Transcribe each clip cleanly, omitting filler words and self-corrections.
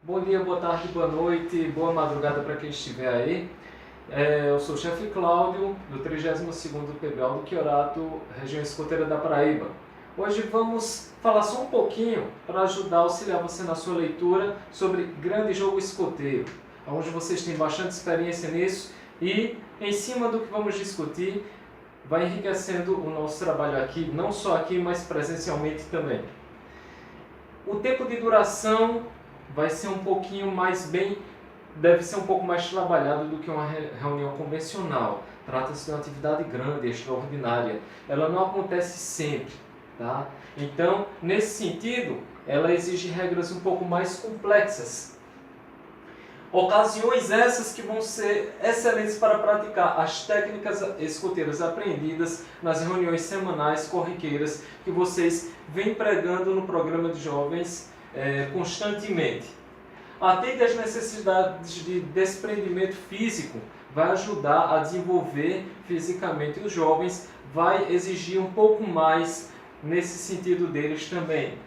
Bom dia, boa tarde, boa noite, boa madrugada para quem estiver aí. Eu sou o chefe Cláudio, do 32º PBAL do Quiorato, região escoteira da Paraíba. Hoje vamos falar só um pouquinho para ajudar a auxiliar você na sua leitura sobre grande jogo escoteiro, onde vocês têm bastante experiência nisso e, em cima do que vamos discutir, vai enriquecendo o nosso trabalho aqui, não só aqui, mas presencialmente também. O tempo de duração vai ser um pouquinho mais deve ser um pouco mais trabalhado do que uma reunião convencional. Trata-se de uma atividade grande, extraordinária. Ela não acontece sempre, tá? Então, nesse sentido, ela exige regras um pouco mais complexas. Ocasiões essas que vão ser excelentes para praticar as técnicas escoteiras aprendidas nas reuniões semanais corriqueiras que vocês vêm pregando no programa de jovens constantemente. Atende às necessidades de desprendimento físico, vai ajudar a desenvolver fisicamente os jovens, vai exigir um pouco mais nesse sentido deles também.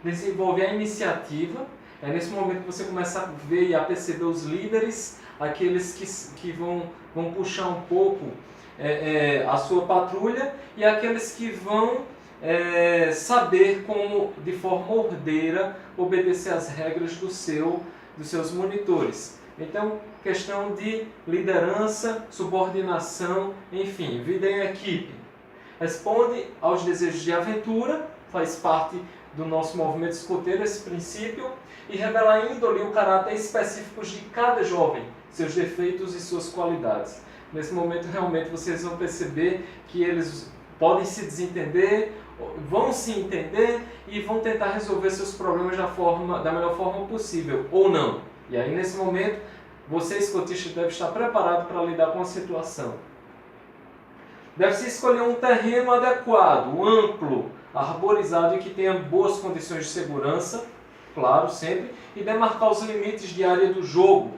Desenvolver a iniciativa, é nesse momento que você começa a ver e a perceber os líderes, aqueles que vão puxar um pouco a sua patrulha e aqueles que vão saber como, de forma ordeira, obedecer às regras dos seus monitores. Então, questão de liderança, subordinação, enfim, vida em equipe. Responde aos desejos de aventura, faz parte do nosso movimento escoteiro esse princípio, e revela a índole e o caráter específicos de cada jovem, seus defeitos e suas qualidades. Nesse momento, realmente, vocês vão perceber que eles podem se desentender, vão se entender e vão tentar resolver seus problemas da melhor forma possível, ou não. E aí, nesse momento, você, escotista, deve estar preparado para lidar com a situação. Deve-se escolher um terreno adequado, amplo, arborizado e que tenha boas condições de segurança, claro, sempre, e demarcar os limites de área do jogo.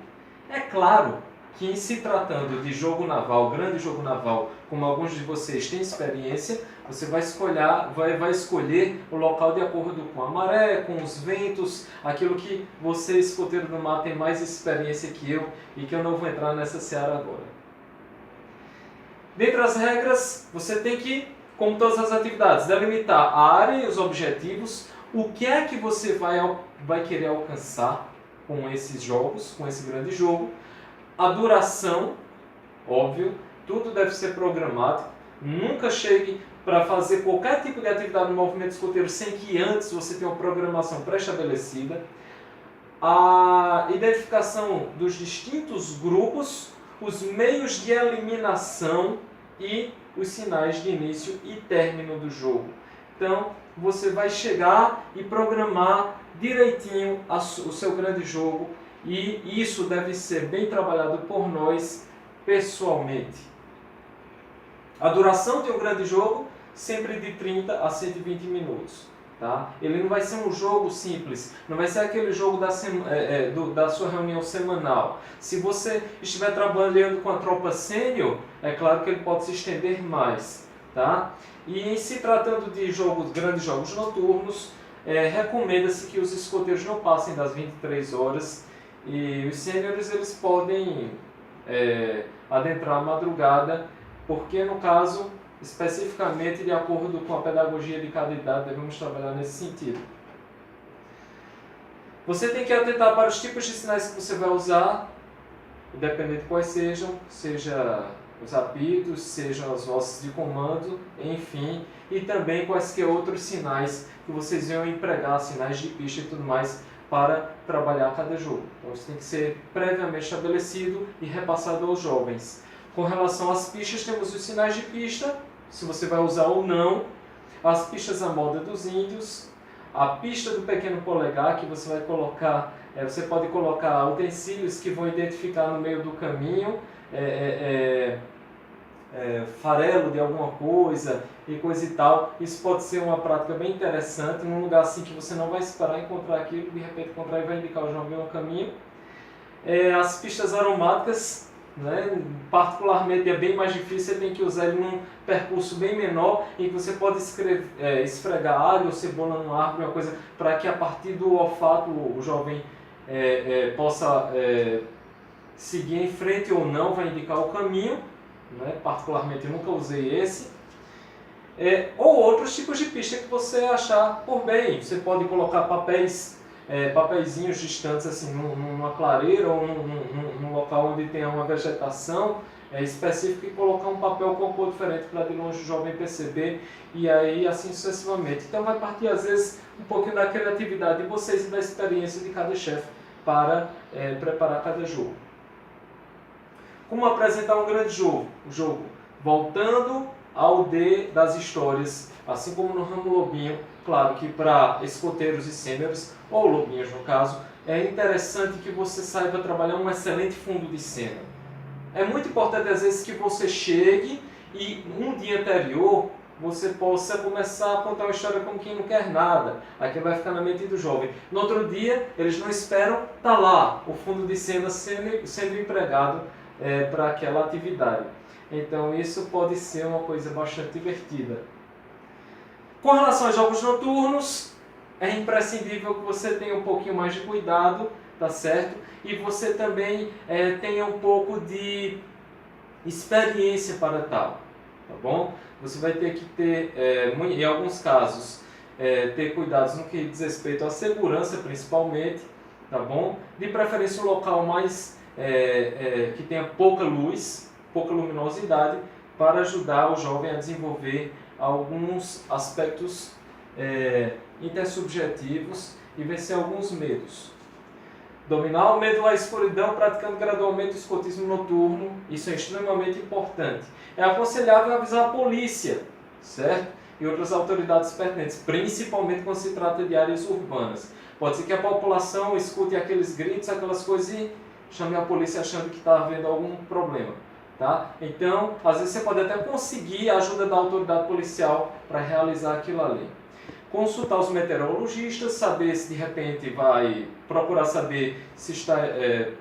É claro que, em se tratando de jogo naval, grande jogo naval, como alguns de vocês têm experiência, você vai escolher o local de acordo com a maré, com os ventos, aquilo que você, escoteiro do mar, tem mais experiência que eu e que eu não vou entrar nessa seara agora. Dentre as regras, você tem que, como todas as atividades, delimitar a área e os objetivos, o que é que você vai querer alcançar com esses jogos, com esse grande jogo, a duração, óbvio, tudo deve ser programado, nunca chegue para fazer qualquer tipo de atividade no movimento escoteiro sem que antes você tenha uma programação pré-estabelecida, a identificação dos distintos grupos, os meios de eliminação e os sinais de início e término do jogo. Então, você vai chegar e programar direitinho o seu grande jogo e isso deve ser bem trabalhado por nós pessoalmente. A duração de um grande jogo, sempre de 30 a 120 minutos. Tá? Ele não vai ser um jogo simples, não vai ser aquele jogo da sua reunião semanal. Se você estiver trabalhando com a tropa sênior, é claro que ele pode se estender mais. Tá? E em se tratando de grandes jogos noturnos, recomenda-se que os escoteiros não passem das 23 horas e os sêniores eles podem adentrar a madrugada, porque no caso, especificamente de acordo com a pedagogia de cada idade, devemos trabalhar nesse sentido. Você tem que atentar para os tipos de sinais que você vai usar, independente de quais sejam, seja os apitos, sejam as vozes de comando, enfim, e também quaisquer outros sinais que vocês venham empregar, sinais de pista e tudo mais, para trabalhar cada jogo. Então isso tem que ser previamente estabelecido e repassado aos jovens. Com relação às pistas, temos os sinais de pista, se você vai usar ou não, as pistas à moda dos índios, a pista do pequeno polegar, que você vai colocar, você pode colocar utensílios que vão identificar no meio do caminho, farelo de alguma coisa e coisa e tal. Isso pode ser uma prática bem interessante, num lugar assim que você não vai esperar encontrar aquilo, de repente encontrar e vai indicar o jovem um caminho. As pistas aromáticas, né? Particularmente é bem mais difícil, você tem que usar ele num percurso bem menor, em que você pode esfregar alho ou cebola numa árvore, uma coisa, para que a partir do olfato o jovem possa seguir em frente ou não, vai indicar o caminho, né? Particularmente eu nunca usei esse. Ou outros tipos de pista que você achar por bem. Você pode colocar papeizinhos distantes assim, numa clareira ou num local onde tenha uma vegetação específica e colocar um papel com cor diferente para de longe o jovem perceber, e aí assim sucessivamente. Então vai partir às vezes um pouquinho da criatividade de vocês e da experiência de cada chefe para preparar cada jogo. Como apresentar um grande jogo? O jogo voltando ao D das histórias, assim como no Ramo Lobinho. Claro que para escoteiros e sêniores, ou lobinhos no caso, é interessante que você saiba trabalhar um excelente fundo de cena. É muito importante às vezes que você chegue e um dia anterior você possa começar a contar uma história como quem não quer nada. Aquilo vai ficar na mente do jovem. No outro dia, eles não esperam, está lá o fundo de cena sendo empregado para aquela atividade. Então isso pode ser uma coisa bastante divertida. Com relação aos jogos noturnos, é imprescindível que você tenha um pouquinho mais de cuidado, tá certo? E você também tenha um pouco de experiência para tal, tá bom? Você vai ter que ter, em alguns casos, ter cuidados no que diz respeito à segurança, principalmente, tá bom? De preferência um local mais que tenha pouca luz, pouca luminosidade, para ajudar o jovem a desenvolver alguns aspectos intersubjetivos e vencer alguns medos. Dominar o medo à escuridão, praticando gradualmente o escotismo noturno, isso é extremamente importante. É aconselhável avisar a polícia, certo? E outras autoridades pertinentes, principalmente quando se trata de áreas urbanas. Pode ser que a população escute aqueles gritos, aquelas coisas e chame a polícia achando que está havendo algum problema. Tá? Então, às vezes você pode até conseguir a ajuda da autoridade policial para realizar aquilo ali. Consultar os meteorologistas, saber se de repente vai procurar saber se está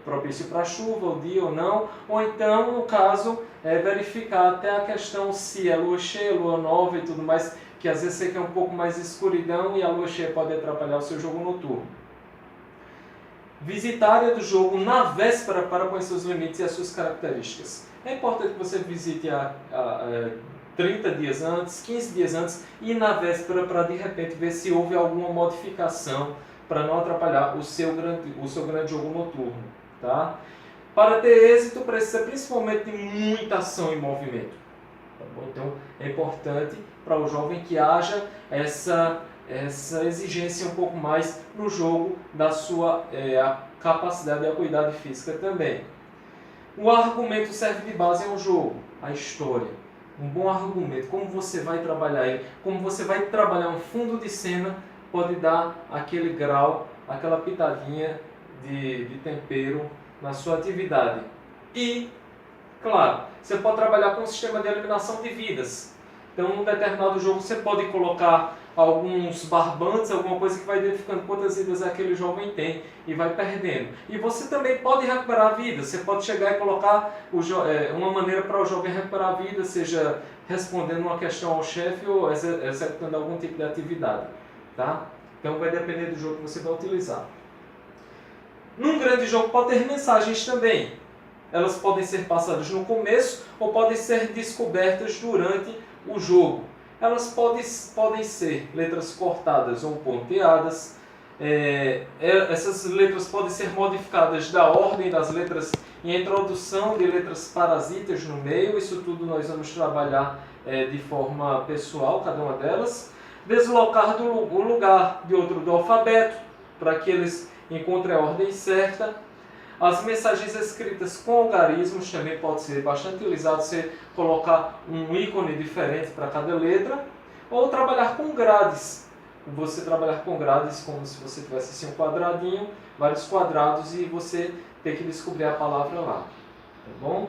propício para chuva, o dia ou não, ou então, no caso, verificar até a questão se é lua cheia, lua nova e tudo mais, que às vezes você quer um pouco mais de escuridão e a lua cheia pode atrapalhar o seu jogo noturno. Visitar a área do jogo na véspera para conhecer os limites e as suas características. É importante que você visite 30 dias antes, 15 dias antes e na véspera para de repente ver se houve alguma modificação para não atrapalhar o seu grande jogo noturno. Tá? Para ter êxito precisa principalmente de muita ação e movimento. Tá bom? Então é importante para o jovem que haja essa exigência um pouco mais no jogo da sua capacidade e acuidade física também. O argumento serve de base ao jogo, a história. Um bom argumento, como você vai trabalhar ele, como você vai trabalhar um fundo de cena, pode dar aquele grau, aquela pitadinha de tempero na sua atividade. E, claro, você pode trabalhar com um sistema de eliminação de vidas. Então, num determinado jogo, você pode colocar alguns barbantes, alguma coisa que vai identificando quantas vidas aquele jovem tem e vai perdendo. E você também pode recuperar a vida. Você pode chegar e colocar uma maneira para o jovem recuperar a vida, seja respondendo uma questão ao chefe ou executando algum tipo de atividade. Tá? Então, vai depender do jogo que você vai utilizar. Num grande jogo pode ter mensagens também. Elas podem ser passadas no começo ou podem ser descobertas durante o jogo. Elas podem ser letras cortadas ou ponteadas. Essas letras podem ser modificadas da ordem das letras e a introdução de letras parasitas no meio. Isso tudo nós vamos trabalhar de forma pessoal, cada uma delas. Deslocar o lugar de outro do alfabeto para que eles encontrem a ordem certa. As mensagens escritas com algarismos também pode ser bastante utilizado, você colocar um ícone diferente para cada letra, ou trabalhar com grades. Você trabalhar com grades como se você tivesse assim, um quadradinho, vários quadrados e você ter que descobrir a palavra lá. Tá bom?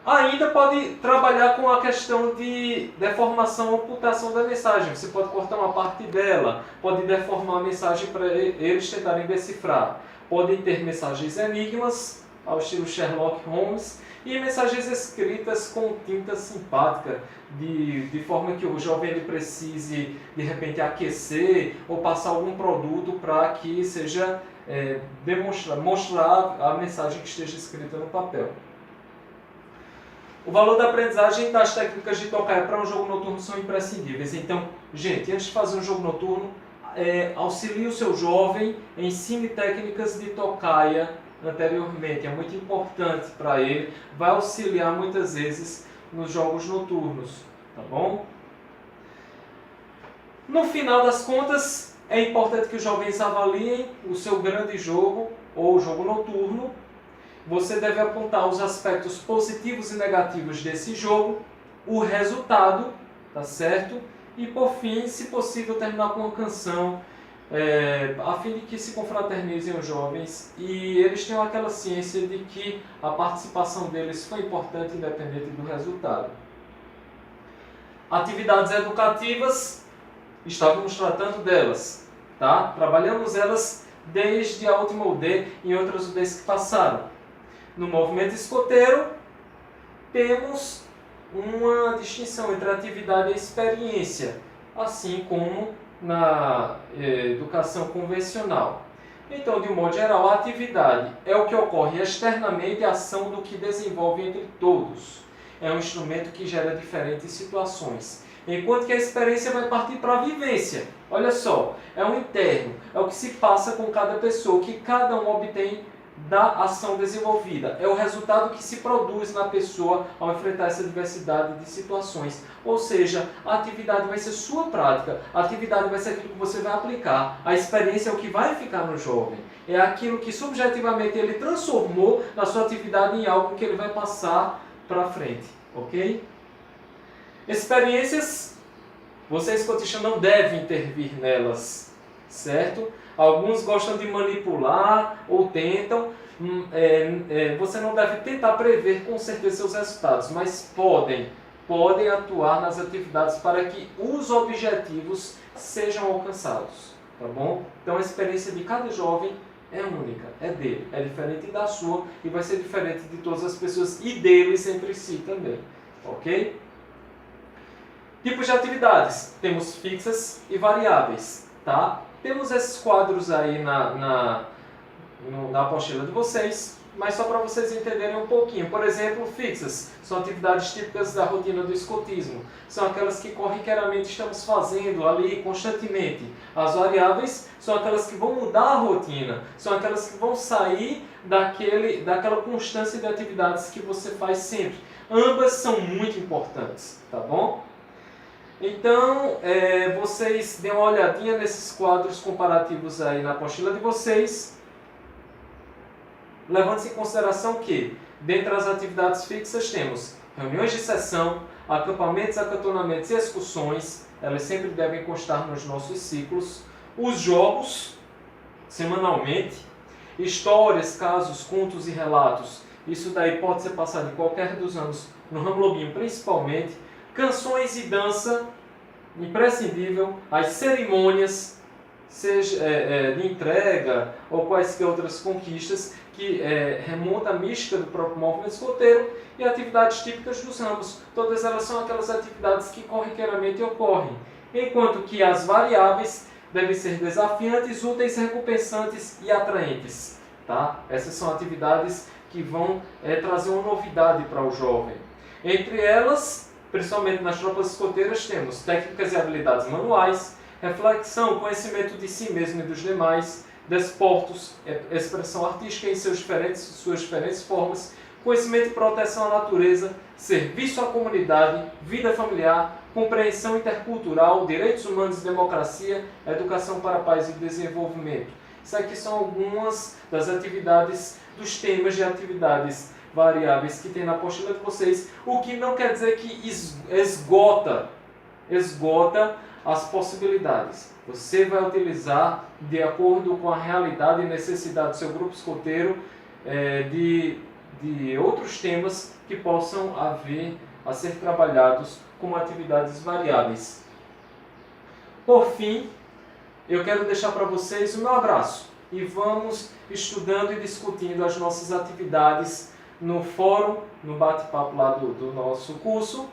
Ainda pode trabalhar com a questão de deformação ou ocultação da mensagem. Você pode cortar uma parte dela, pode deformar a mensagem para eles tentarem decifrar. Podem ter mensagens enigmas, ao estilo Sherlock Holmes, e mensagens escritas com tinta simpática, de forma que o jovem ele precise de repente aquecer ou passar algum produto para que seja mostrar a mensagem que esteja escrita no papel. O valor da aprendizagem das técnicas de tocaia para um jogo noturno são imprescindíveis. Então, gente, antes de fazer um jogo noturno, auxilie o seu jovem, ensine técnicas de tocaia anteriormente. É muito importante para ele, vai auxiliar muitas vezes nos jogos noturnos, tá bom? No final das contas, é importante que os jovens avaliem o seu grande jogo ou jogo noturno. Você deve apontar os aspectos positivos e negativos desse jogo, o resultado, tá certo? E por fim, se possível, terminar com uma canção, a fim de que se confraternizem os jovens e eles tenham aquela ciência de que a participação deles foi importante, independente do resultado. Atividades educativas, estávamos tratando delas, tá? Trabalhamos elas desde a última UD e outras UDs que passaram. No movimento escoteiro, temos uma distinção entre atividade e experiência, assim como na educação convencional. Então, de um modo geral, a atividade é o que ocorre externamente, a ação do que desenvolve entre todos. É um instrumento que gera diferentes situações. Enquanto que a experiência vai partir para a vivência. Olha só, é o interno, é o que se passa com cada pessoa, o que cada um obtém da ação desenvolvida. É o resultado que se produz na pessoa ao enfrentar essa diversidade de situações. Ou seja, a atividade vai ser sua prática, a atividade vai ser aquilo que você vai aplicar, a experiência é o que vai ficar no jovem. É aquilo que subjetivamente ele transformou na sua atividade em algo que ele vai passar para frente. Ok? Experiências, vocês, escotistas, não devem intervir nelas, certo? Alguns gostam de manipular ou tentam. Você não deve tentar prever com certeza seus resultados, mas podem atuar nas atividades para que os objetivos sejam alcançados, tá bom? Então a experiência de cada jovem é única, é dele, é diferente da sua e vai ser diferente de todas as pessoas e deles entre si também, ok? Tipos de atividades, temos fixas e variáveis, tá? Temos esses quadros aí na apostila de vocês, mas só para vocês entenderem um pouquinho. Por exemplo, fixas são atividades típicas da rotina do escotismo. São aquelas que corriqueiramente estamos fazendo ali constantemente. As variáveis são aquelas que vão mudar a rotina. São aquelas que vão sair daquela constância de atividades que você faz sempre. Ambas são muito importantes, tá bom? Então, vocês dêem uma olhadinha nesses quadros comparativos aí na apostila de vocês. Levando-se em consideração que, dentre as atividades fixas, temos reuniões de sessão, acampamentos, acantonamentos e excursões. Elas sempre devem constar nos nossos ciclos. Os jogos, semanalmente. Histórias, casos, contos e relatos. Isso daí pode ser passado em qualquer dos anos, no ramo lobinho principalmente. Canções e dança, imprescindível. As cerimônias, seja de entrega ou quaisquer outras conquistas, que remonta à mística do próprio movimento escoteiro, e atividades típicas dos ramos. Todas elas são aquelas atividades que corriqueiramente ocorrem. Enquanto que as variáveis devem ser desafiantes, úteis, recompensantes e atraentes. Tá? Essas são atividades que vão trazer uma novidade para o jovem. Entre elas, principalmente nas tropas escoteiras, temos técnicas e habilidades manuais, reflexão, conhecimento de si mesmo e dos demais, desportos, expressão artística em suas diferentes formas, conhecimento e proteção à natureza, serviço à comunidade, vida familiar, compreensão intercultural, direitos humanos e democracia, educação para a paz e desenvolvimento. Isso aqui são algumas das atividades, dos temas de atividades variáveis que tem na apostila de vocês, o que não quer dizer que esgota as possibilidades. Você vai utilizar de acordo com a realidade e necessidade do seu grupo escoteiro de outros temas que possam haver a ser trabalhados como atividades variáveis. Por fim, eu quero deixar para vocês o meu abraço e vamos estudando e discutindo as nossas atividades no fórum, no bate-papo lá do nosso curso,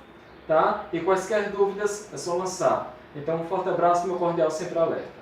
tá? E quaisquer dúvidas é só lançar. Então, um forte abraço, meu cordial sempre alerta.